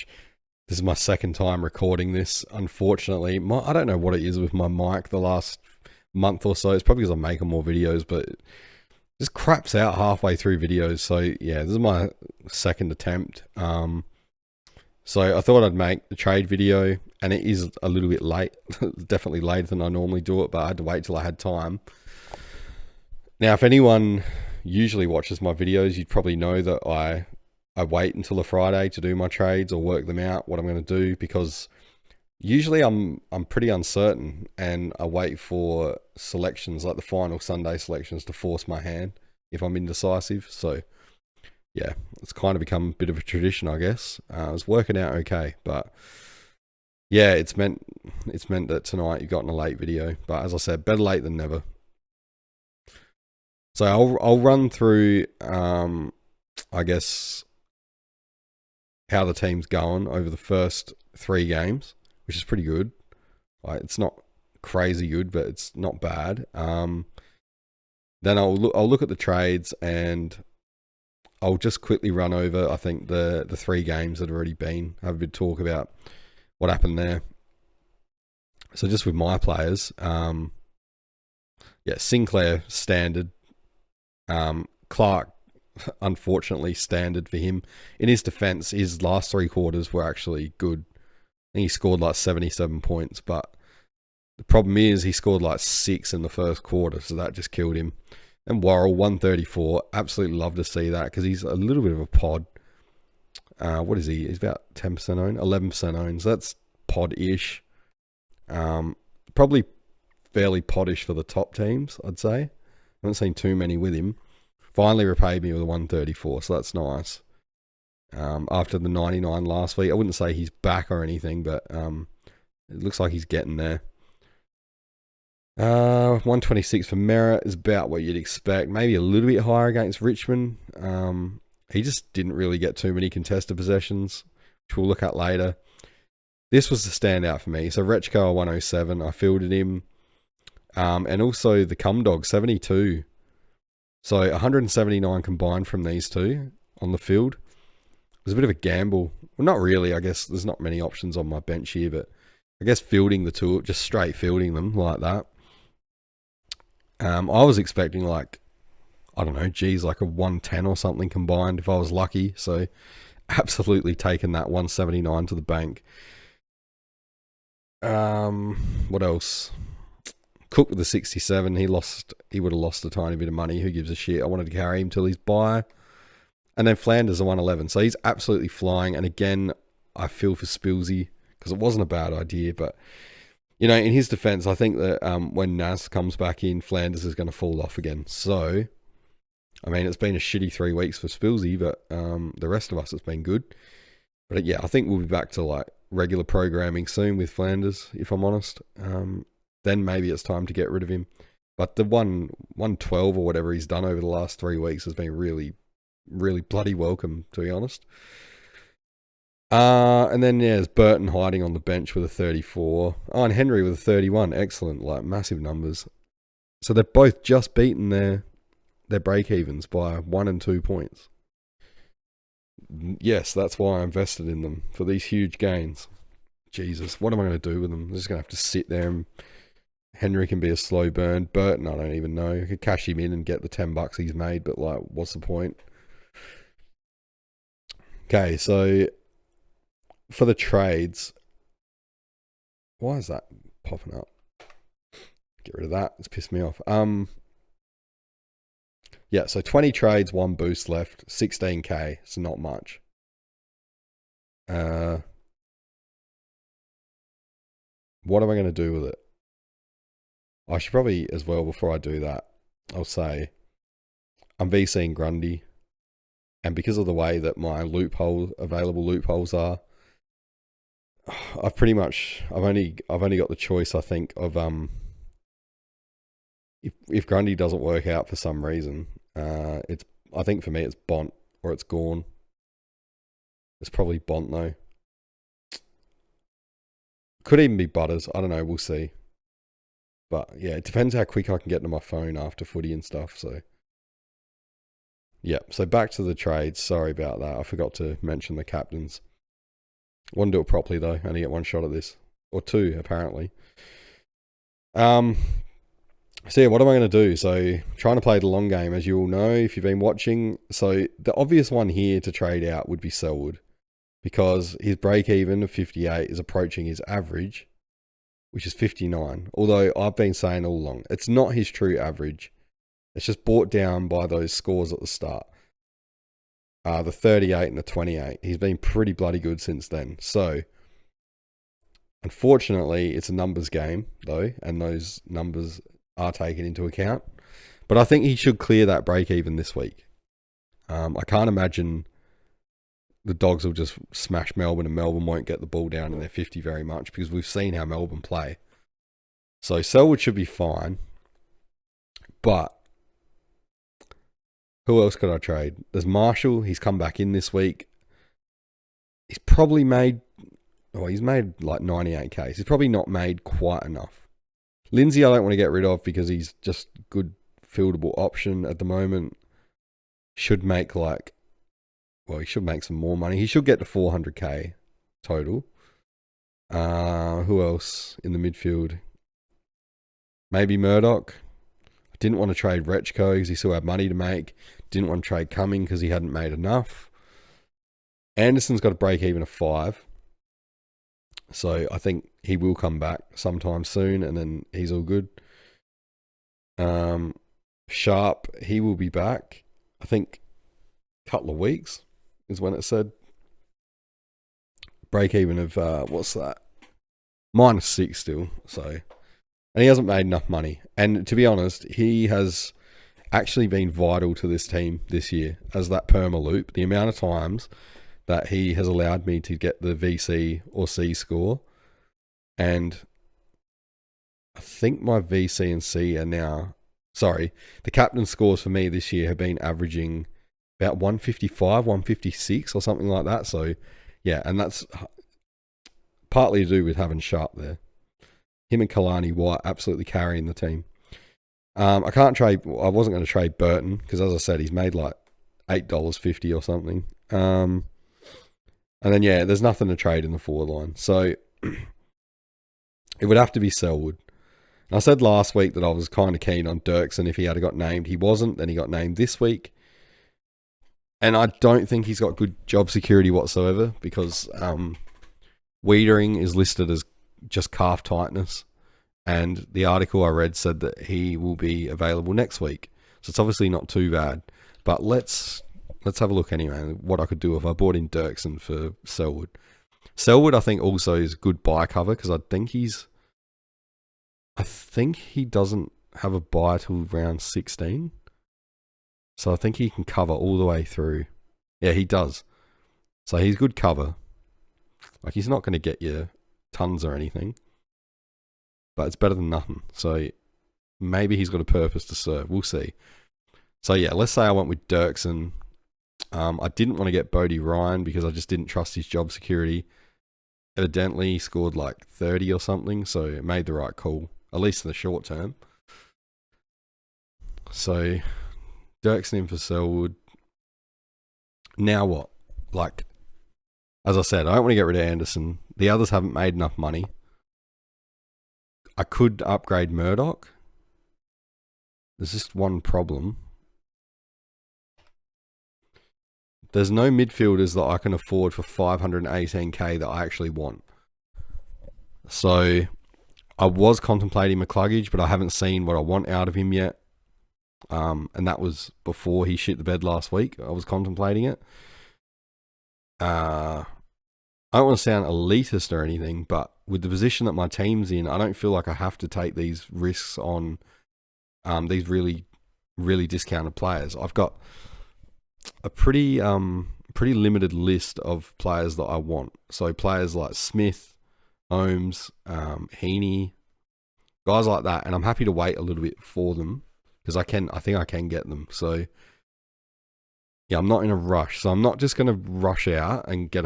which this is my second time recording this. Unfortunately, I don't know what it is with my mic the last month or so. It's probably because I'm making more videos, but it just craps out halfway through videos. So yeah, this is my second attempt. So I thought I'd make the trade video, and it is a little bit late. Definitely later than I normally do it, but I had to wait till I had time. Now, if anyone usually watches my videos, you'd probably know that I wait until a Friday to do my trades or work them out, what I'm going to do, because usually I'm pretty uncertain, and I wait for selections like the final Sunday selections to force my hand if I'm indecisive. So yeah, it's kind of become a bit of a tradition, I guess. It's working out okay, but yeah, it's meant that tonight you've gotten a late video. But as I said, better late than never. So I'll run through, I guess, how the team's going over the first 3 games, which is pretty good. Like, it's not crazy good, but it's not bad. Then I'll look at the trades, and I'll just quickly run over, I think, the 3 games that have already been. Have a bit of talk about what happened there. So just with my players, yeah, Sinclair standard. Clark, unfortunately, standard for him. In his defence, his last 3 quarters were actually good. I think he scored like 77 points, but the problem is he scored like 6 in the first quarter, so that just killed him. And Worrell, 134. Absolutely love to see that, because he's a little bit of a pod. What is he? He's about 10% owned, 11% owned, so that's pod-ish. Probably fairly poddish for the top teams, I'd say. I haven't seen too many with him. Finally repaid me with a 134, so that's nice. After the 99 last week, I wouldn't say he's back or anything, but it looks like he's getting there. 126 for Merritt is about what you'd expect. Maybe a little bit higher against Richmond. He just didn't really get too many contested possessions, which we'll look at later. This was the standout for me. So Rechko 107, I fielded him. And also the Cum Dog, 72. So 179 combined from these two on the field. It was a bit of a gamble. Well, not really. I guess there's not many options on my bench here, but I guess fielding the two, just straight fielding them like that. I was expecting like, I don't know, geez, like a 110 or something combined if I was lucky. So absolutely taking that 179 to the bank. What else? Cook with the 67. He would have lost a tiny bit of money. Who gives a shit? I wanted to carry him till he's buy. And then Flanders a 111. So he's absolutely flying. And again, I feel for Spilsy, because it wasn't a bad idea. But, you know, in his defense, I think that when Nas comes back in, Flanders is going to fall off again. So, I mean, it's been a shitty 3 weeks for Spilsy, but the rest of us, it's been good. But yeah, I think we'll be back to like regular programming soon with Flanders, if I'm honest. Then maybe it's time to get rid of him. But the 112 or whatever he's done over the last 3 weeks has been really, really bloody welcome, to be honest. And then there's Burton hiding on the bench with a 34. Oh, and Henry with a 31. Excellent, like massive numbers. So they've both just beaten their break-evens by 1 and 2 points. Yes, that's why I invested in them, for these huge gains. Jesus, what am I going to do with them? I'm just going to have to sit there, and Henry can be a slow burn. Burton, I don't even know. I could cash him in and get the $10 he's made, but like, what's the point? Okay, so for the trades, why is that popping up? Get rid of that. It's pissed me off. Yeah, so 20 trades, 1 boost left, 16k. It's not much. What am I going to do with it? I should probably, as well, before I do that, I'll say I'm VCing Grundy, and because of the way that my available loopholes are, I've only got the choice, I think, of if Grundy doesn't work out for some reason, I think for me it's Bont or it's Gorn. It's probably Bont though. Could even be Butters. I don't know. We'll see. But yeah, it depends how quick I can get to my phone after footy and stuff. So yeah. So back to the trades. Sorry about that. I forgot to mention the captains. Want to do it properly though. Only get one shot at this, or two apparently. So yeah, what am I going to do? So trying to play the long game, as you all know if you've been watching. So the obvious one here to trade out would be Selwood, because his break even of 58 is approaching his average, which is 59. Although I've been saying all along, it's not his true average. It's just brought down by those scores at the start. The 38 and the 28. He's been pretty bloody good since then. So, unfortunately, it's a numbers game, though, and those numbers are taken into account. But I think he should clear that break even this week. I can't imagine the Dogs will just smash Melbourne and Melbourne won't get the ball down in their 50 very much, because we've seen how Melbourne play. So Selwood should be fine. But who else could I trade? There's Marshall. He's come back in this week. He's probably made... Oh, he's made like 98k. He's probably not made quite enough. Lindsay I don't want to get rid of because he's just good fieldable option at the moment. Should make like... Well, he should make some more money. He should get to 400k total. Who else in the midfield? Maybe Murdoch. I didn't want to trade Rechko because he still had money to make. Didn't want to trade Cumming because he hadn't made enough. Anderson's got a break even of 5. So I think he will come back sometime soon and then he's all good. Sharp, he will be back. I think a couple of weeks is when it said. Break even of, what's that? -6 still. So, and he hasn't made enough money. And to be honest, he has actually been vital to this team this year as that perma loop. The amount of times that he has allowed me to get the VC or C score. And I think my VC and C are now... Sorry, the captain scores for me this year have been averaging about 155, 156 or something like that. So, yeah, and that's partly to do with having Sharp there. Him and Kalani White absolutely carrying the team. I can't trade... I wasn't going to trade Burton because, as I said, he's made like $8.50 or something. And then, yeah, there's nothing to trade in the forward line. So, it would have to be Selwood. And I said last week that I was kind of keen on Dirksen if he had got named. He wasn't. Then he got named this week. And I don't think he's got good job security whatsoever because Wiedering is listed as just calf tightness. And the article I read said that he will be available next week. So, it's obviously not too bad. But let's have a look anyway, what I could do if I bought in Dirksen for Selwood. Selwood, I think, also is a good buy cover because I think he doesn't have a buy till round 16. So I think he can cover all the way through. Yeah, he does. So he's good cover. Like, he's not going to get you tons or anything. But it's better than nothing. So maybe he's got a purpose to serve. We'll see. So yeah, let's say I went with Dirksen. I didn't want to get Bodie Ryan because I just didn't trust his job security. Evidently, he scored like 30 or something, so it made the right call, at least in the short term. So, Dirksen in for Selwood. Now what? Like, as I said, I don't want to get rid of Anderson. The others haven't made enough money. I could upgrade Murdoch. There's just one problem. There's no midfielders that I can afford for 518k that I actually want. So, I was contemplating McCluggage, but I haven't seen what I want out of him yet. And that was before he shit the bed last week. I was contemplating it. I don't want to sound elitist or anything, but with the position that my team's in, I don't feel like I have to take these risks on these really, really discounted players. I've got a pretty limited list of players that I want. So players like Smith, Holmes, Heaney, guys like that, and I'm happy to wait a little bit for them because I think I can get them. So yeah, I'm not in a rush. So I'm not just going to rush out and get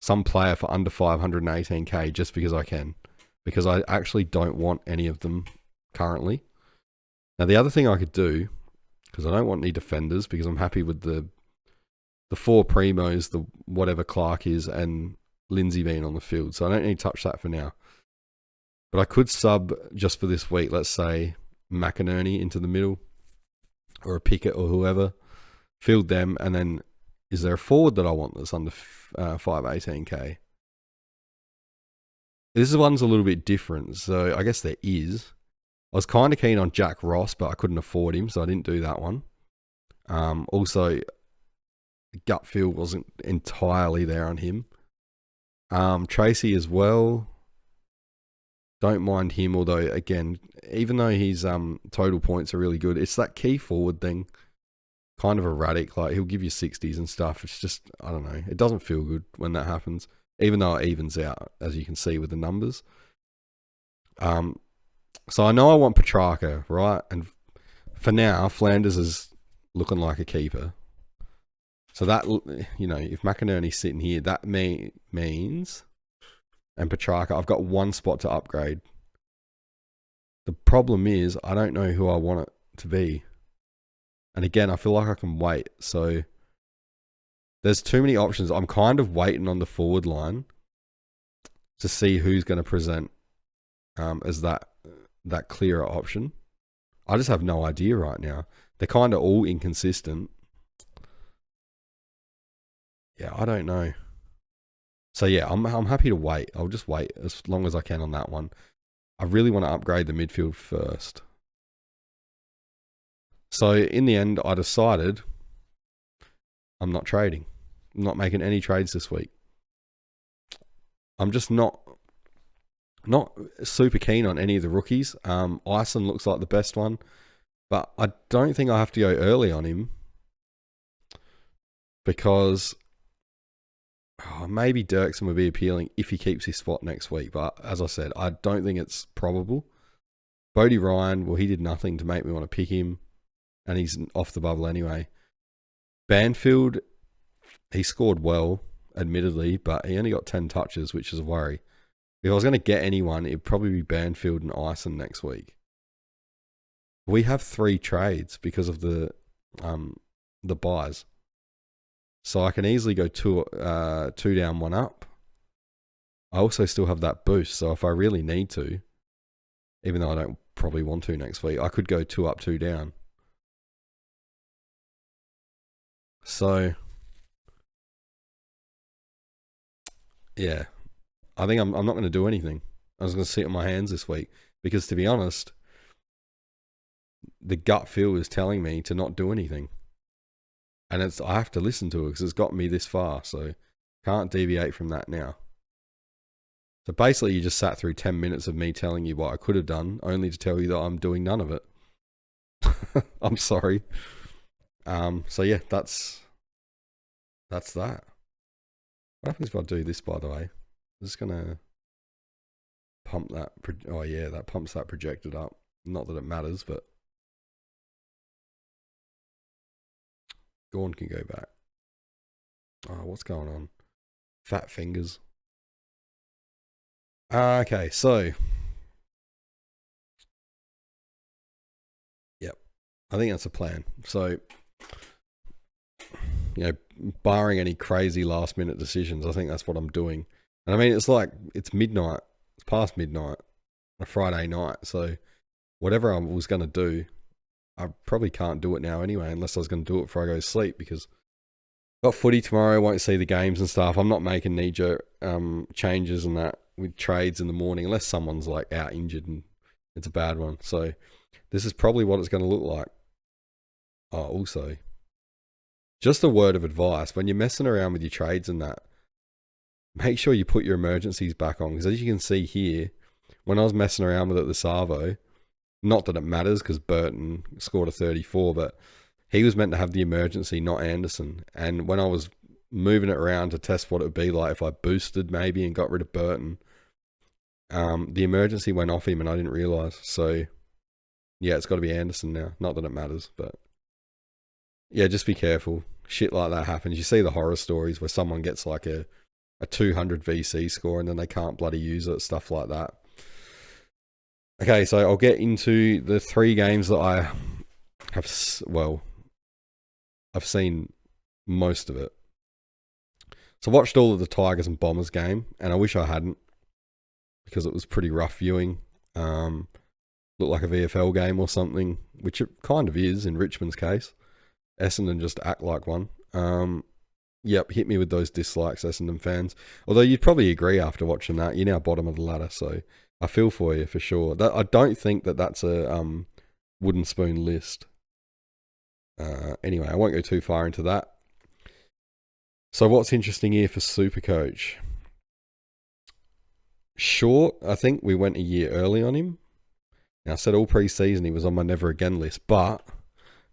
some player for under 518k just because I can, because I actually don't want any of them currently. Now the other thing I could do, because I don't want any defenders, because I'm happy with the 4 primos, the whatever Clark is, and Lindsay being on the field, so I don't need to touch that for now. But I could sub just for this week, let's say McInerney into the middle, or a Pickett or whoever, field them, and then is there a forward that I want that's under 518k? This one's a little bit different, so I guess there is. I was kind of keen on Jack Ross, but I couldn't afford him, so I didn't do that one. Also, gut feel wasn't entirely there on him. Tracy as well. Don't mind him, although, again, even though his total points are really good, it's that key forward thing. Kind of erratic. Like, he'll give you 60s and stuff. It's just, I don't know. It doesn't feel good when that happens, even though it evens out, as you can see with the numbers. So I know I want Petrarca, right? And for now, Flanders is looking like a keeper. So that, you know, if McInerney's sitting here, that means, and Petrarca, I've got one spot to upgrade. The problem is, I don't know who I want it to be. And again, I feel like I can wait. So there's too many options. I'm kind of waiting on the forward line to see who's going to present as that clearer option. I just have no idea right now. They're kind of all inconsistent. Yeah, I don't know. So yeah, I'm happy to wait. I'll just wait as long as I can on that one. I really want to upgrade the midfield first. So in the end, I decided I'm not trading. I'm not making any trades this week. I'm just not super keen on any of the rookies. Ison looks like the best one, but I don't think I have to go early on him because maybe Dirksen would be appealing if he keeps his spot next week. But as I said, I don't think it's probable. Bodie Ryan, well, he did nothing to make me want to pick him, and he's off the bubble anyway. Banfield, he scored well, admittedly, but he only got 10 touches, which is a worry. If I was going to get anyone, it'd probably be Banfield and Ison next week. We have 3 trades because of the buys. So I can easily go 2 down, 1 up. I also still have that boost, so if I really need to, even though I don't probably want to next week, I could go 2 up, 2 down. So, yeah, I think I'm not going to do anything. I was going to sit on my hands this week because, to be honest, the gut feel is telling me to not do anything. And I have to listen to it because it's got me this far, so can't deviate from that now. So basically, you just sat through 10 minutes of me telling you what I could have done, only to tell you that I'm doing none of it. I'm sorry. So yeah, that's that. What happens if I do this, by the way? I'm just gonna pump that. Oh yeah, that pumps that projected up. Not that it matters, but Gorn can go back. Oh, what's going on? Fat fingers. Okay, so yep, I think that's a plan. So, you know, barring any crazy last minute decisions, I think that's what I'm doing. And I mean, it's midnight. It's past midnight on a Friday night. So whatever I was going to do, I probably can't do it now anyway, unless I was going to do it before I go to sleep, because I've got footy tomorrow. I won't see the games and stuff. I'm not making knee-jerk changes and that with trades in the morning, unless someone's like out injured and it's a bad one. So this is probably what it's going to look like. Oh, also, just a word of advice, when you're messing around with your trades and that, make sure you put your emergencies back on, because as you can see here, when I was messing around with it, the Savo, not that it matters because Burton scored a 34, but he was meant to have the emergency, not Anderson. And when I was moving it around to test what it would be like if I boosted maybe and got rid of Burton, the emergency went off him and I didn't realise. So yeah, it's got to be Anderson now. Not that it matters, but yeah, just be careful. Shit like that happens. You see the horror stories where someone gets like a 200 VC score and then they can't bloody use it, stuff like that. Okay, so I'll get into the 3 games that I have, well, I've seen most of it. So I watched all of the Tigers and Bombers game, and I wish I hadn't, because it was pretty rough viewing. Looked like a VFL game or something, which it kind of is in Richmond's case. Essendon just act like one. Yep, hit me with those dislikes, Essendon fans. Although you'd probably agree after watching that, you're now bottom of the ladder, so I feel for you for sure. I don't think that's a wooden spoon list. Anyway, I won't go too far into that. So what's interesting here for Supercoach? Short, I think we went a year early on him. Now, I said all pre-season he was on my never again list, but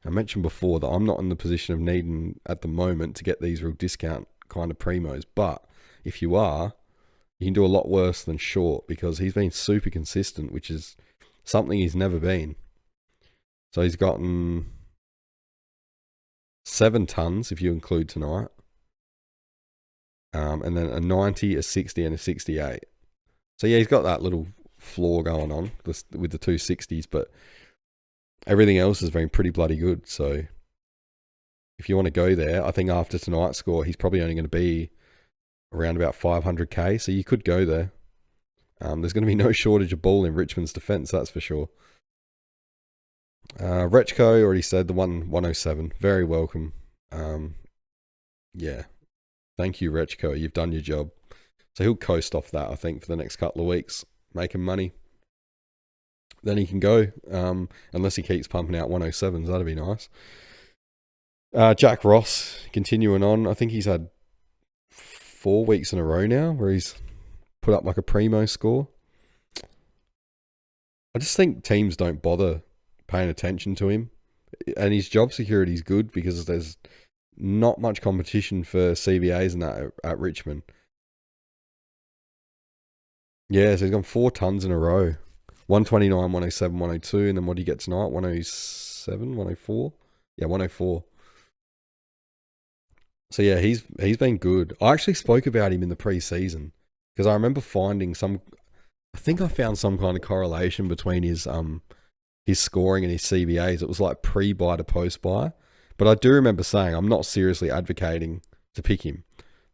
I mentioned before that I'm not in the position of needing at the moment to get these real discount kind of primos. But if you are, you can do a lot worse than Short, because he's been super consistent, which is something he's never been. So he's gotten 7 tons if you include tonight. And then a 90, a 60, and a 68. So yeah, he's got that little floor going on with the 260s, but everything else has been pretty bloody good. So if you want to go there, I think after tonight's score, he's probably only going to be around about 500k. So you could go there. There's going to be no shortage of ball in Richmond's defence, that's for sure. Rechko, already said, the 107. Very welcome. Yeah. Thank you, Rechko. You've done your job. So he'll coast off that, I think, for the next couple of weeks, making money. Then he can go, unless he keeps pumping out 107s. That'd be nice. Jack Ross, continuing on. I think he's had 4 weeks in a row now where he's put up like a primo score. I just think teams don't bother paying attention to him. And his job security is good because there's not much competition for CBAs and that at Richmond. Yeah, so he's gone 4 tons in a row. 129, 107, 102, and then what do you get tonight? 107, 104? Yeah, 104. So yeah, he's been good. I actually spoke about him in the pre-season because I remember finding I think I found some kind of correlation between his scoring and his CBAs. It was like pre-buy to post-buy. But I do remember saying I'm not seriously advocating to pick him.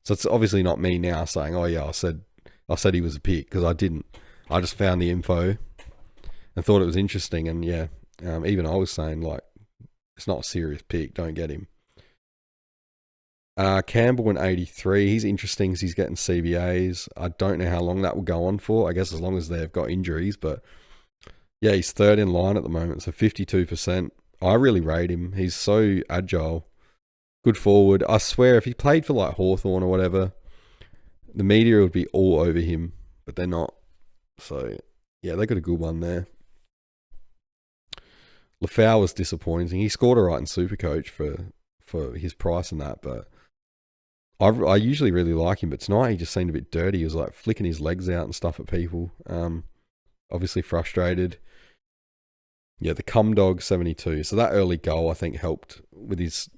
So it's obviously not me now saying, oh yeah, I said he was a pick, because I didn't. I just found the info and thought it was interesting. And yeah, even I was saying, like, it's not a serious pick. Don't get him. Campbell in 83. He's interesting because he's getting CBAs. I don't know how long that will go on for. I guess as long as they've got injuries. But yeah, he's third in line at the moment. So 52%. I really rate him. He's so agile. Good forward. I swear, if he played for like Hawthorn or whatever, the media would be all over him. But they're not. So yeah, they got a good one there. Lafau was disappointing. He scored alright in Supercoach for his price and that, but I usually really like him, but tonight he just seemed a bit dirty. He was like flicking his legs out and stuff at people. Obviously frustrated. Yeah, the cum dog 72. So that early goal I think helped with his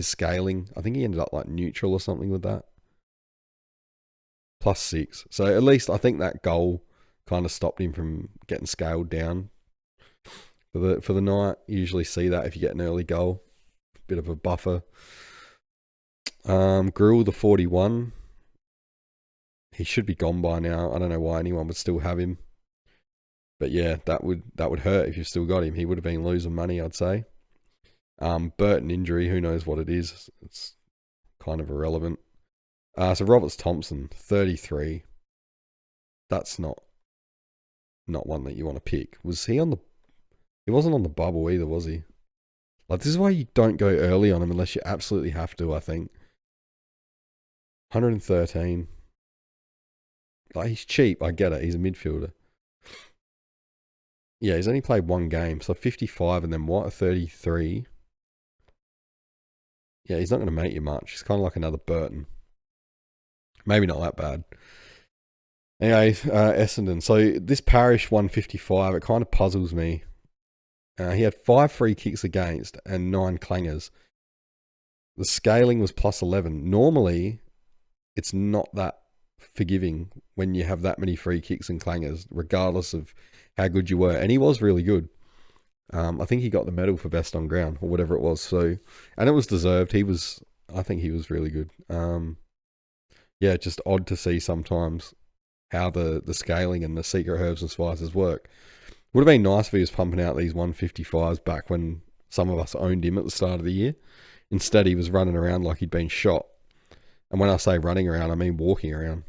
scaling. I think he ended up like neutral or something with that. +6. So at least I think that goal kind of stopped him from getting scaled down for the night. You usually see that if you get an early goal. Bit of a buffer. Gruel the 41. He should be gone by now. I don't know why anyone would still have him. But yeah, that would hurt if you've still got him. He would have been losing money, I'd say. Burton injury, who knows what it is. It's kind of irrelevant. So Roberts Thompson, 33. That's not one that you want to pick. Was he on the... He wasn't on the bubble either, was he? Like, this is why you don't go early on him unless you absolutely have to, I think. 113. Like, he's cheap, I get it. He's a midfielder. Yeah, he's only played 1 game. So 55 and then what? A 33. Yeah, he's not going to make you much. He's kind of like another Burton. Maybe not that bad. Anyway, Essendon. So this Parish 155, it kind of puzzles me. He had 5 free kicks against and 9 clangers. The scaling was +11. Normally, it's not that forgiving when you have that many free kicks and clangers, regardless of how good you were. And he was really good. I think he got the medal for best on ground or whatever it was. So, and it was deserved. I think he was really good. yeah, just odd to see sometimes how the scaling and the secret herbs and spices work. Would have been nice if he was pumping out these 155s back when some of us owned him at the start of the year. Instead, he was running around like he'd been shot. And when I say running around, I mean walking around.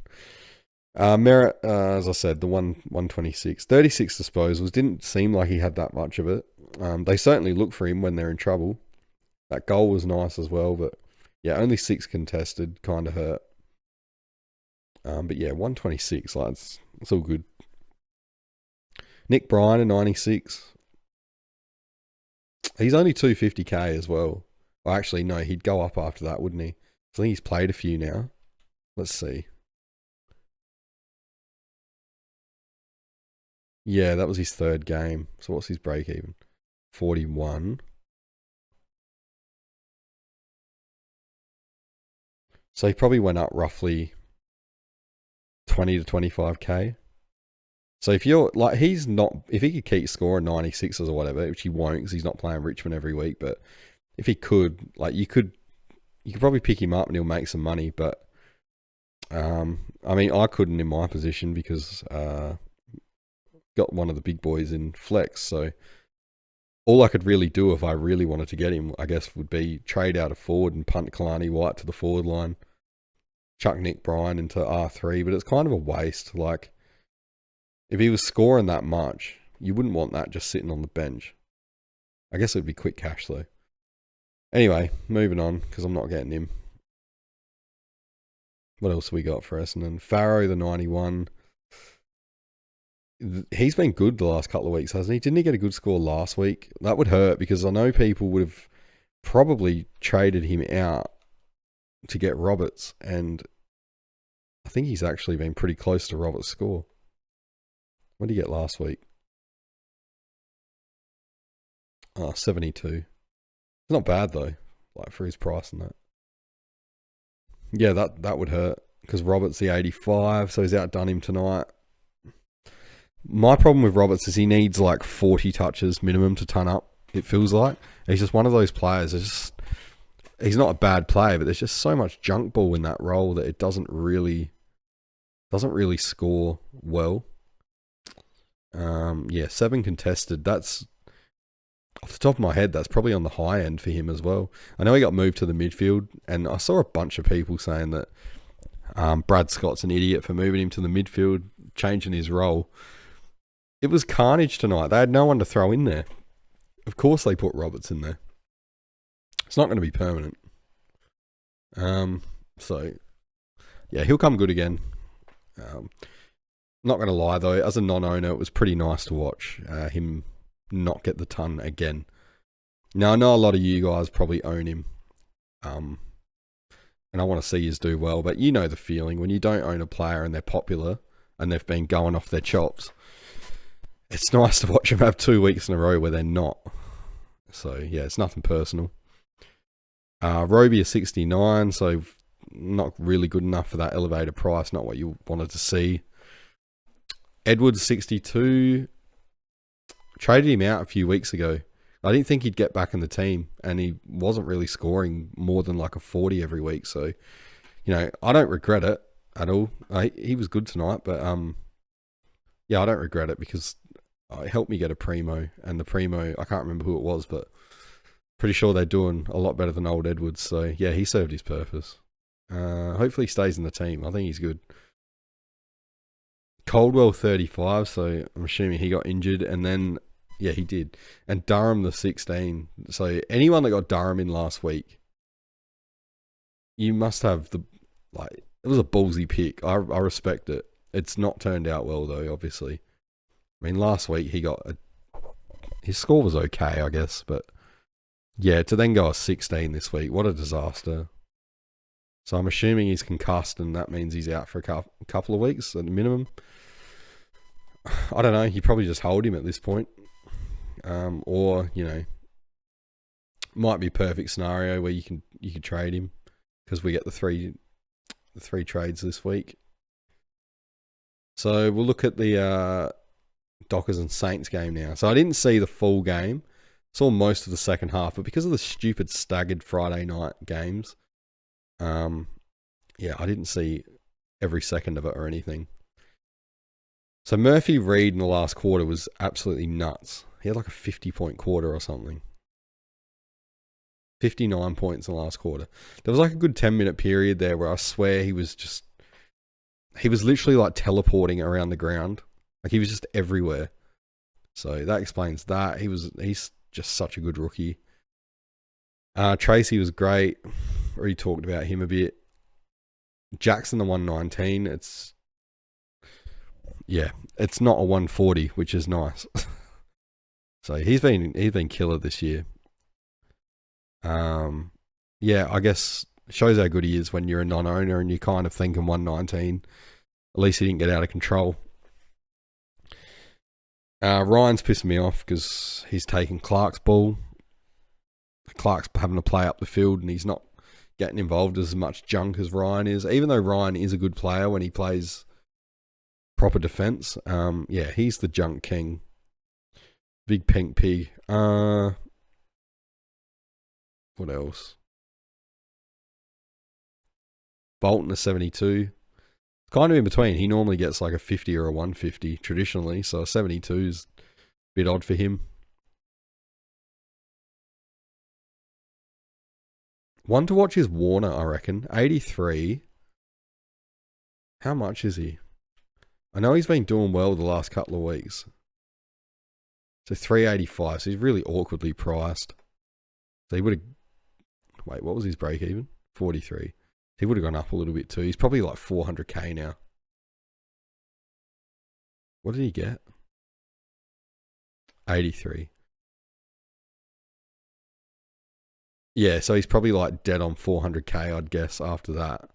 Merritt, as I said, the 126. 36 disposals. Didn't seem like he had that much of it. They certainly look for him when they're in trouble. That goal was nice as well, but yeah, only 6 contested. Kind of hurt. But yeah, 126. Like, it's all good. Nick Bryan, a 96. He's only 250k as well. Well, actually, no, he'd go up after that, wouldn't he? I think he's played a few now. Let's see. Yeah, that was his 3rd game. So what's his break even? 41. So he probably went up roughly 20 to 25k. So if you're like, he's not, if he could keep scoring 96s or whatever, which he won't because he's not playing Richmond every week, but if he could, like, you could probably pick him up and he'll make some money. But I mean, I couldn't in my position because got one of the big boys in flex. So all I could really do if I really wanted to get him, I guess, would be trade out of forward and punt Kalani White to the forward line, chuck Nick Bryan into R3. But it's kind of a waste. Like, if he was scoring that much, you wouldn't want that just sitting on the bench. I guess it would be quick cash though. Anyway, moving on because I'm not getting him. What else have we got for Essendon? Farrow, the 91. He's been good the last couple of weeks, hasn't he? Didn't he get a good score last week? That would hurt because I know people would have probably traded him out to get Roberts, and I think he's actually been pretty close to Roberts' score. What did he get last week? 72. It's not bad though, like for his price and that. Yeah, that would hurt because Roberts the 85, so he's outdone him tonight. My problem with Roberts is he needs like 40 touches minimum to ton up. It feels like he's just one of those players. He's not a bad player, but there's just so much junk ball in that role that it doesn't really score well. Yeah, 7 contested. That's off the top of my head. That's probably on the high end for him as well. I know he got moved to the midfield, and I saw a bunch of people saying that Brad Scott's an idiot for moving him to the midfield, changing his role. It was carnage tonight. They had no one to throw in there. Of course they put Roberts in there. It's not going to be permanent. So, yeah, he'll come good again. Not going to lie, though, as a non-owner, it was pretty nice to watch him not get the ton again. Now, I know a lot of you guys probably own him. And I want to see you do well, but you know the feeling when you don't own a player and they're popular and they've been going off their chops. It's nice to watch them have 2 weeks in a row where they're not. So, yeah, it's nothing personal. Roby is 69, so not really good enough for that elevated price, not what you wanted to see. Edwards, 62. Traded him out a few weeks ago. I didn't think he'd get back in the team, and he wasn't really scoring more than like a 40 every week. So, you know, I don't regret it at all. He was good tonight, but yeah, I don't regret it because it helped me get a Primo, and the Primo, I can't remember who it was, but pretty sure they're doing a lot better than old Edwards. So, yeah, he served his purpose. Hopefully he stays in the team. I think he's good. Caldwell, 35, so I'm assuming he got injured, and then, yeah, he did. And Durham, the 16. So anyone that got Durham in last week, you must have it was a ballsy pick. I respect it. It's not turned out well, though, obviously. I mean, last week his score was okay, I guess, but yeah, to then go a 16 this week, what a disaster. So I'm assuming he's concussed, and that means he's out for a couple of weeks at the minimum. I don't know. You probably just hold him at this point, or you know, might be a perfect scenario where you can trade him because we get the three trades this week. So we'll look at the Dockers and Saints game now. So I didn't see the full game. Saw most of the second half, but because of the stupid staggered Friday night games, yeah, I didn't see every second of it or anything. So Murphy Reed in the last quarter was absolutely nuts. He had like a 50-point quarter or something. 59 points in the last quarter. There was like a good 10-minute period there where I swear he was literally like teleporting around the ground. Like he was just everywhere. So that explains that. He's just such a good rookie. Tracy was great. Already talked about him a bit. Jackson the 119. It's not a 140, which is nice. So he's been killer this year. I guess shows how good he is when you're a non-owner and you're kind of thinking 119. At least he didn't get out of control. Ryan's pissing me off because he's taking Clark's ball. Clark's having to play up the field and he's not getting involved as much junk as Ryan is, even though Ryan is a good player when he plays proper defense. He's the junk king. Big pink pig. What else? Bolton a 72. Kind of in between. He normally gets like a 50 or a 150 traditionally, so a 72 is a bit odd for him. One to watch is Warner, I reckon. 83. How much is he? I know he's been doing well the last couple of weeks. So 385. So he's really awkwardly priced. So he would have... Wait, what was his break even? 43. He would have gone up a little bit too. He's probably like 400k now. What did he get? 83. Yeah, so he's probably like dead on 400k, I'd guess, after that.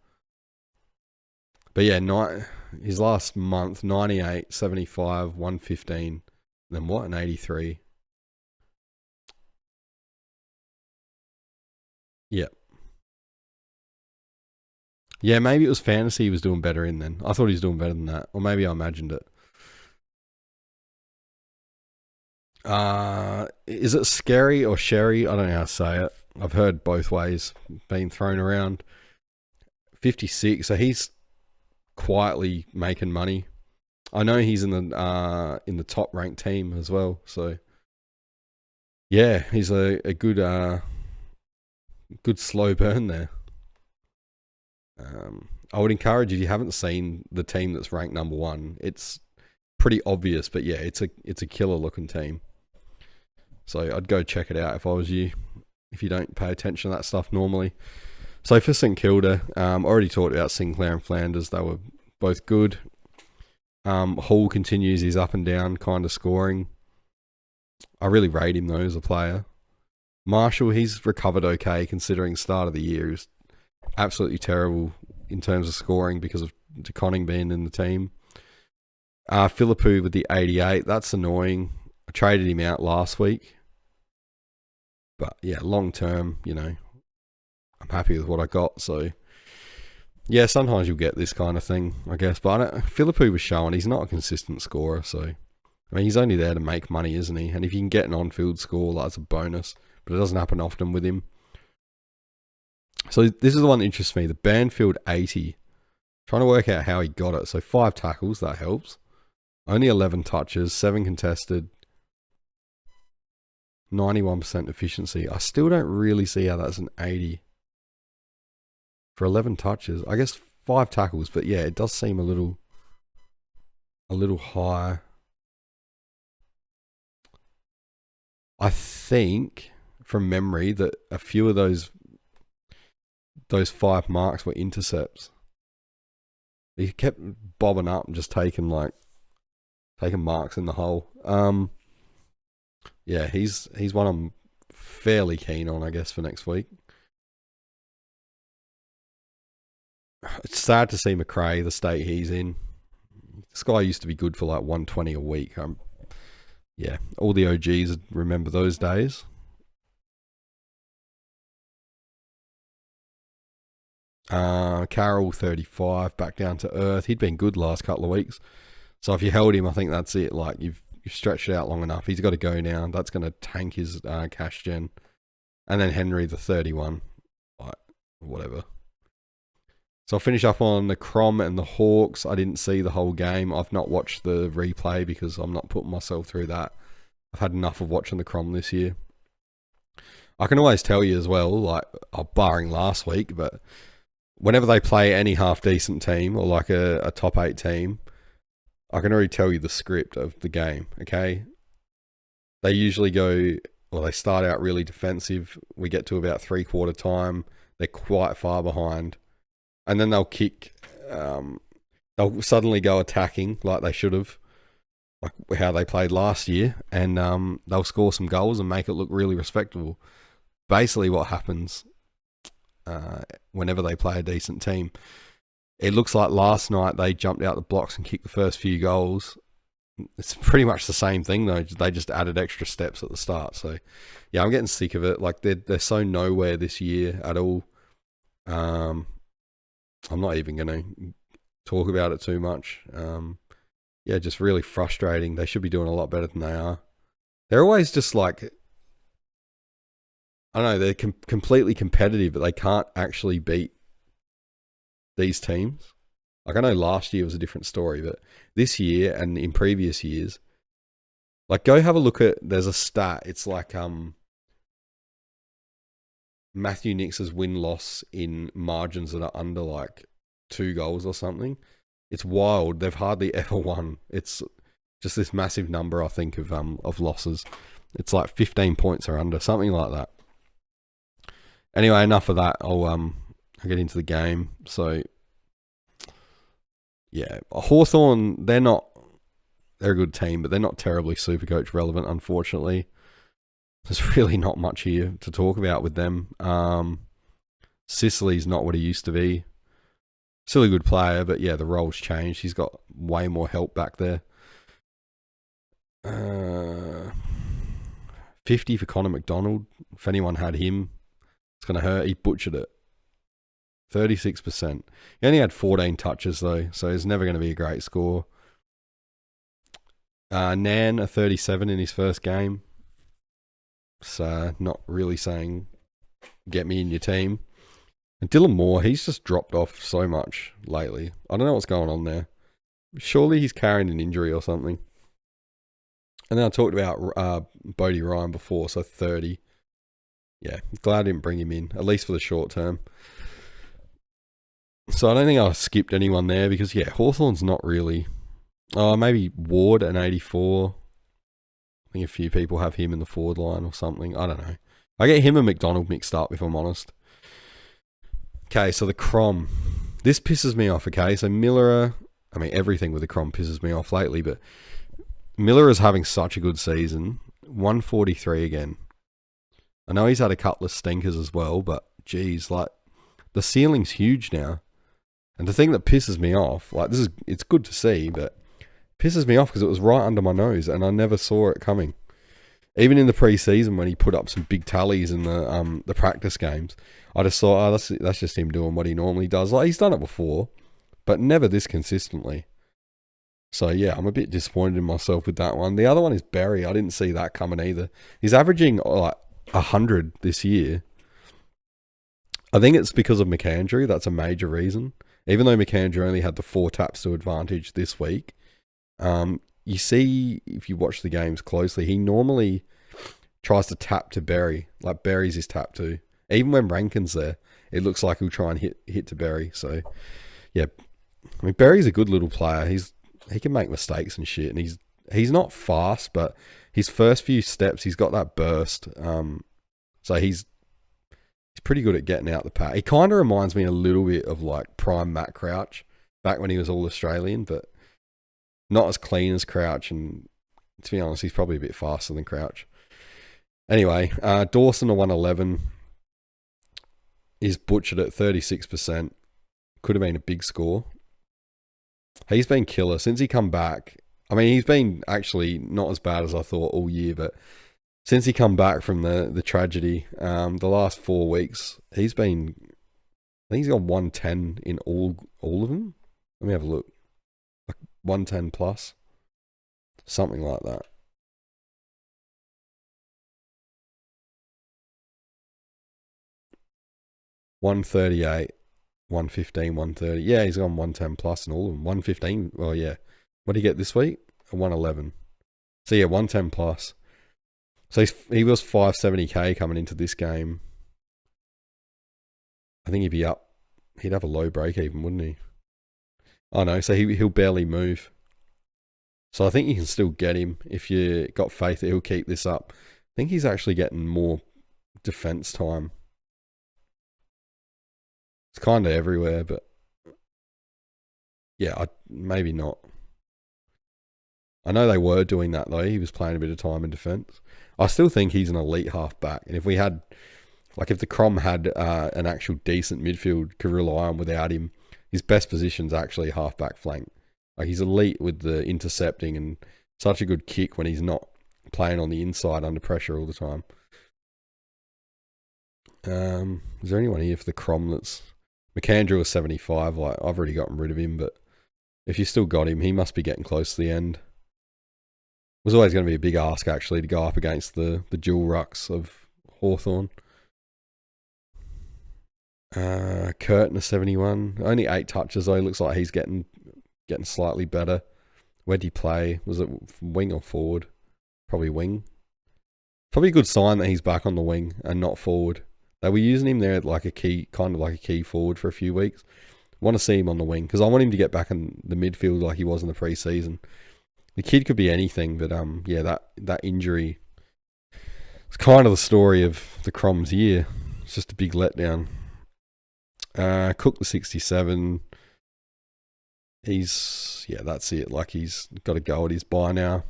But yeah, his last month, 98, 75, 115. Then what? An 83. Yeah. Yeah, maybe it was fantasy he was doing better in then. I thought he was doing better than that. Or maybe I imagined it. Is it scary or sherry? I don't know how to say it. I've heard both ways being thrown around. 56, so he's quietly making money. I know he's in the top ranked team as well. So yeah, he's a good slow burn there. I would encourage you, if you haven't seen the team that's ranked number 1, it's pretty obvious, but yeah, it's a killer looking team. So I'd go check it out if I was you, if you don't pay attention to that stuff normally. So for St Kilda, already talked about Sinclair and Flanders. They were both good. Hall continues his up and down kind of scoring. I really rate him though as a player. Marshall, he's recovered okay considering start of the year. He was absolutely terrible in terms of scoring because of DeConning being in the team. Philippou with the 88, that's annoying. I traded him out last week. But yeah, long term, I'm happy with what I got. So yeah, sometimes you'll get this kind of thing, I guess. But Philippou was showing he's not a consistent scorer. So, I mean, he's only there to make money, isn't he? And if you can get an on-field score, that's a bonus. But it doesn't happen often with him. So this is the one that interests me. The Banfield 80. Trying to work out how he got it. So 5 tackles, that helps. Only 11 touches, 7 contested. 91% efficiency. I still don't really see how that's an 80. For 11 touches. I guess 5 tackles, but yeah, it does seem a little high. I think, from memory, that a few of those 5 marks were intercepts. He kept bobbing up and just taking marks in the hole. Yeah, he's one I'm fairly keen on, I guess, for next week. It's sad to see McRae, the state he's in. This guy used to be good for like 120 a week. Yeah, all the OGs remember those days. Carroll 35, back down to earth. He'd been good last couple of weeks. So if you held him, I think that's it. Like you've stretched it out long enough. He's got to go now. That's going to tank his cash gen. And then Henry the 31. Like, whatever. So I'll finish up on the Crom and the Hawks. I didn't see the whole game. I've not watched the replay because I'm not putting myself through that. I've had enough of watching the Crom this year. I can always tell you as well, like, barring last week, but whenever they play any half-decent team or like a top 8 team, I can already tell you the script of the game, okay? They usually they start out really defensive. We get to about three-quarter time. They're quite far behind. And then they'll they'll suddenly go attacking like they should have, like how they played last year, and they'll score some goals and make it look really respectable. Basically what happens whenever they play a decent team. It looks like last night they jumped out the blocks and kicked the first few goals. It's pretty much the same thing though. They just added extra steps at the start. So yeah, I'm getting sick of it. Like they're so nowhere this year at all. I'm not even going to talk about it too much. Yeah, just really frustrating. They should be doing a lot better than they are. They're always just like, I don't know, they're completely competitive, but they can't actually beat these teams. Like I know last year was a different story, but this year and in previous years, like go have a look at, there's a stat. It's like Matthew Nix's win-loss in margins that are under like 2 goals or something. It's wild. They've hardly ever won. It's just this massive number, I think, of losses. It's like 15 points or under, something like that. Anyway, enough of that. I'll get into the game. So yeah, Hawthorn, they're a good team, but they're not terribly Supercoach relevant, unfortunately. There's really not much here to talk about with them. Sicily's not what he used to be. Still a good player, but yeah, the role's changed. He's got way more help back there. 50 for Connor McDonald. If anyone had him, it's going to hurt. He butchered it. 36%. He only had 14 touches though, so it's never going to be a great score. Nan, a 37 in his first game. So not really saying get me in your team. And Dylan Moore, he's just dropped off so much lately. I don't know what's going on there. Surely he's carrying an injury or something. And then I talked about Bodie Ryan before, so 30. Yeah, glad I didn't bring him in, at least for the short term. So I don't think I skipped anyone there because, yeah, Hawthorn's not really... Oh, maybe Ward, an 84. I think a few people have him in the forward line or something. I don't know. I get him and McDonald mixed up, if I'm honest. Okay, so the Crom. This pisses me off, okay? So Miller... I mean, everything with the Crom pisses me off lately, but Miller is having such a good season. 143 again. I know he's had a couple of stinkers as well, but geez, like, the ceiling's huge now. And the thing that pisses me off, like, it's good to see, but it pisses me off because it was right under my nose and I never saw it coming. Even in the pre-season when he put up some big tallies in the practice games, I just thought, oh, that's just him doing what he normally does. Like, he's done it before, but never this consistently. So yeah, I'm a bit disappointed in myself with that one. The other one is Berry. I didn't see that coming either. He's averaging like 100 this year. I think it's because of McAndrew. That's a major reason. Even though McAndrew only had the 4 taps to advantage this week, you see, if you watch the games closely, he normally tries to tap to Berry. Like, Berry's his tap to. Even when Rankin's there, it looks like he'll try and hit to Berry. So, yeah. I mean, Berry's a good little player. He can make mistakes and shit, and he's not fast, but his first few steps, he's got that burst. So he's pretty good at getting out the pack. He kind of reminds me a little bit of like prime Matt Crouch back when he was all Australian, but not as clean as Crouch. And to be honest, he's probably a bit faster than Crouch. Anyway, Dawson a 111 is butchered at 36%. Could have been a big score. He's been killer since he come back. I mean, he's been actually not as bad as I thought all year, but since he come back from the tragedy, the last 4 weeks, I think he's got 110 in all of them. Let me have a look. Like 110 plus. Something like that. $138, 115, 130. Yeah, he's gone 110 plus and all of them. 115. Well, yeah. What did he get this week? A 111. So yeah, 110 plus. So he was 570k coming into this game. I think he'd be up. He'd have a low break even, wouldn't he? Oh no, so he'll barely move. So I think you can still get him if you got faith that he'll keep this up. I think he's actually getting more defense time. It's kind of everywhere, but yeah, maybe not. I know they were doing that though. He was playing a bit of time in defence. I still think he's an elite half-back. And if we had, like if the Crom had an actual decent midfield could rely on without him, his best position's actually half-back flank. Like he's elite with the intercepting and such a good kick when he's not playing on the inside under pressure all the time. Is there anyone here for the Crom that's... McAndrew was 75. Like I've already gotten rid of him, but if you still got him, he must be getting close to the end. It was always going to be a big ask actually to go up against the dual rucks of Hawthorn. Curtin is 71. Only 8 touches though. Looks like he's getting slightly better. Where'd he play? Was it wing or forward? Probably wing. Probably a good sign that he's back on the wing and not forward. They were using him there like a key, kind of like a key forward for a few weeks. Want to see him on the wing because I want him to get back in the midfield like he was in the pre-season. The kid could be anything, but yeah, that injury. It's kind of the story of the Crom's year. It's just a big letdown. Cook the 67. That's it. Like he's got a go at his bye now.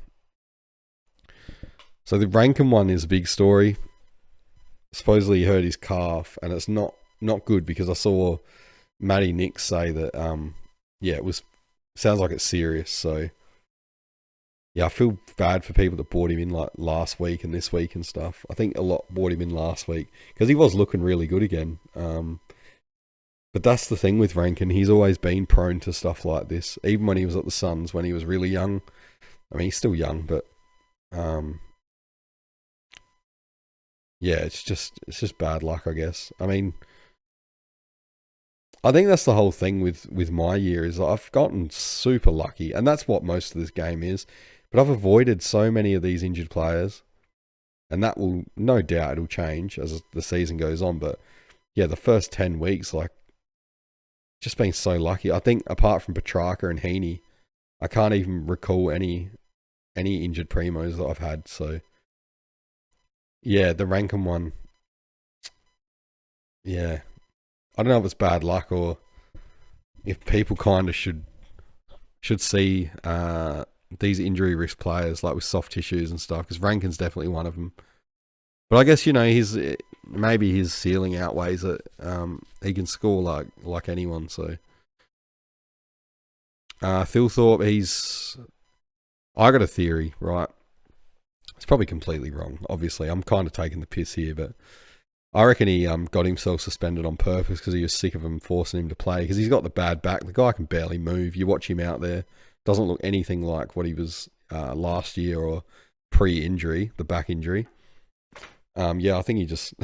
So the Rankin one is a big story. Supposedly he hurt his calf, and it's not good because I saw Matty Nix say that sounds like it's serious. So yeah, I feel bad for people that bought him in like last week and this week and stuff. I think a lot bought him in last week because he was looking really good again. But that's the thing with Rankin. He's always been prone to stuff like this. Even when he was at the Suns, when he was really young. I mean, he's still young, but yeah, it's just bad luck, I guess. I mean, I think that's the whole thing with my year is I've gotten super lucky, and that's what most of this game is. But I've avoided so many of these injured players, and that will, no doubt, it'll change as the season goes on. But yeah, the first 10 weeks, like, just been so lucky. I think apart from Petrarca and Heaney, I can't even recall any injured primos that I've had. So yeah, the Rankin one. Yeah. I don't know if it's bad luck or if people kind of should see these injury risk players like with soft tissues and stuff, because Rankin's definitely one of them. But I guess, maybe his ceiling outweighs it. He can score like anyone. So Thilthorpe, I got a theory, right? It's probably completely wrong. Obviously, I'm kind of taking the piss here, but I reckon he got himself suspended on purpose because he was sick of him forcing him to play, because he's got the bad back. The guy can barely move. You watch him out there, doesn't look anything like what he was last year or pre-injury, the back injury. I think he just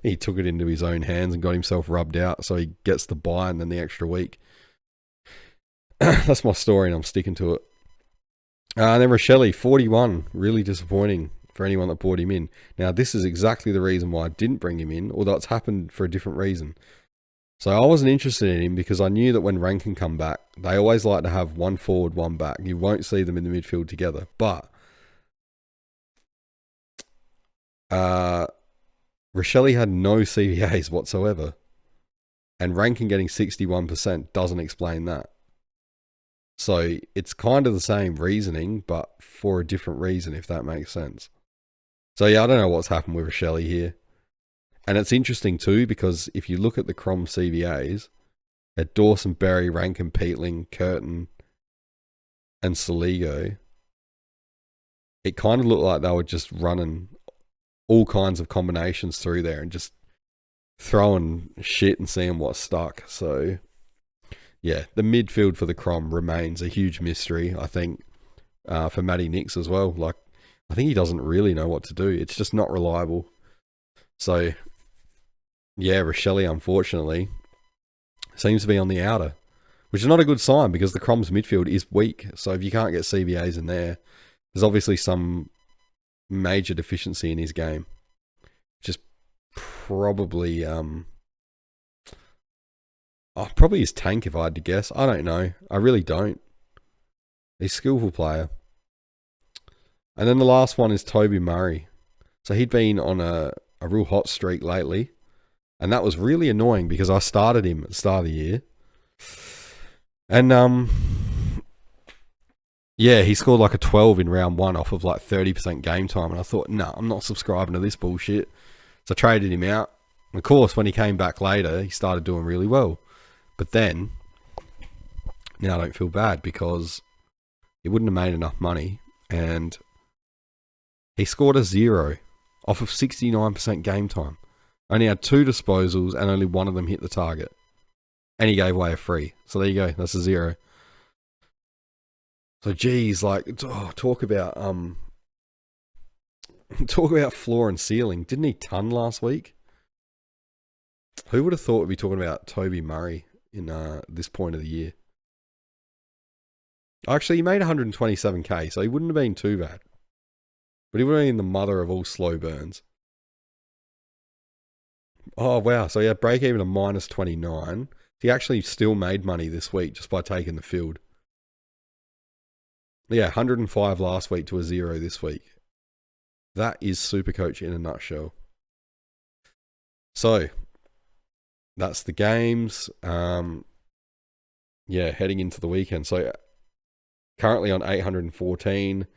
he took it into his own hands and got himself rubbed out, so he gets the bye and then the extra week. That's my story, and I'm sticking to it. And then Rochelle, 41, really disappointing for anyone that brought him in. Now, this is exactly the reason why I didn't bring him in, although it's happened for a different reason. So I wasn't interested in him because I knew that when Rankin come back, they always like to have one forward, one back. You won't see them in the midfield together. But Rochelle had no CVAs whatsoever. And Rankin getting 61% doesn't explain that. So it's kind of the same reasoning, but for a different reason, if that makes sense. So yeah, I don't know what's happened with Rochelle here. And it's interesting too, because if you look at the Crom CVAs, at Dawson, Berry, Rankin, Peatling, Curtin, and Saligo, it kind of looked like they were just running all kinds of combinations through there and just throwing shit and seeing what stuck. So yeah, the midfield for the Crom remains a huge mystery, I think, for Matty Nix as well. Like, I think he doesn't really know what to do. It's just not reliable. So, yeah, Rochelle, unfortunately, Seems to be on the outer, which is not a good sign because the Croms midfield is weak. So if you can't get CBAs in there, there's obviously some major deficiency in his game. Just probably probably his tank if I had to guess. I don't know. I really don't. He's a skillful player. And then the last one is Toby Murray. So he'd been on a real hot streak lately. And that was really annoying because I started him at the start of the year. And yeah, he scored like a 12 in round 1 off of like 30% game time. And I thought, no, I'm not subscribing to this bullshit. So I traded him out. And of course, when he came back later, he started doing really well. But then, now I don't feel bad because he wouldn't have made enough money. And he scored a 0 off of 69% game time. Only had 2 disposals and only one of them hit the target. And he gave away a free. So there you go. That's a 0. So geez, like, talk about floor and ceiling. Didn't he ton last week? Who would have thought we'd be talking about Toby Murray in this point of the year? Actually, he made 127k, so he wouldn't have been too bad. But he would have been the mother of all slow burns. Oh, wow. So he had break even of minus 29. He actually still made money this week just by taking the field. Yeah, 105 last week to a 0 this week. That is Supercoach in a nutshell. So, that's the games. Yeah, heading into the weekend. So, currently on 814,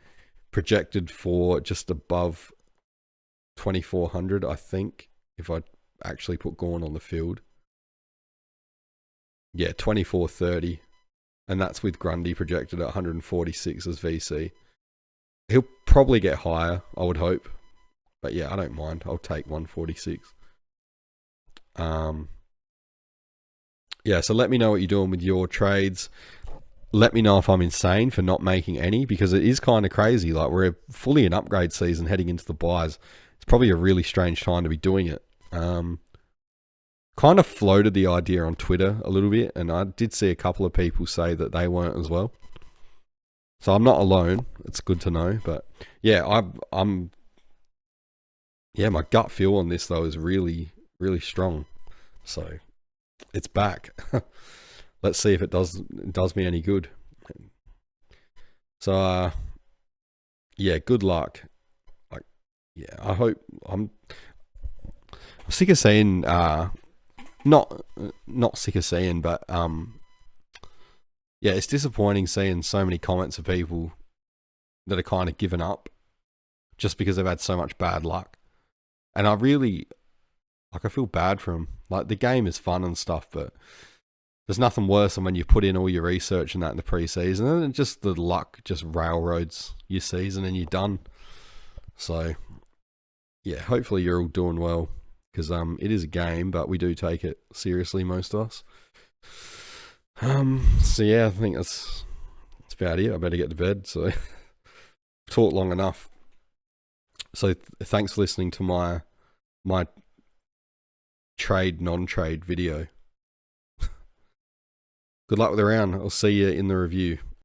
projected for just above 2,400, I think, if I actually put Gawn on the field. Yeah, 2,430. And that's with Grundy projected at 146 as VC. He'll probably get higher, I would hope. But yeah, I don't mind. I'll take 146. Yeah, so let me know what you're doing with your trades. Let me know if I'm insane for not making any, because it is kind of crazy. Like, we're fully in upgrade season heading into the buys. It's probably a really strange time to be doing it. Kind of floated the idea on Twitter a little bit, and I did see a couple of people say that they weren't as well. So I'm not alone. It's good to know. But yeah, yeah, my gut feel on this though is really, really strong. So it's back. Let's see if it does me any good. So yeah, good luck. Like, yeah, I hope I'm sick of seeing not sick of seeing, but yeah, it's disappointing seeing so many comments of people that are kind of given up just because they've had so much bad luck. And I really, like, I feel bad for them. Like, the game is fun and stuff, but there's nothing worse than when you put in all your research and that in the pre-season, and then just the luck just railroads your season and you're done. So yeah, hopefully you're all doing well, because it is a game, but we do take it seriously, most of us. So yeah, I think that's about it. I better get to bed. So talked long enough. So thanks for listening to my trade non-trade video. Good luck with the round. I'll see you in the review.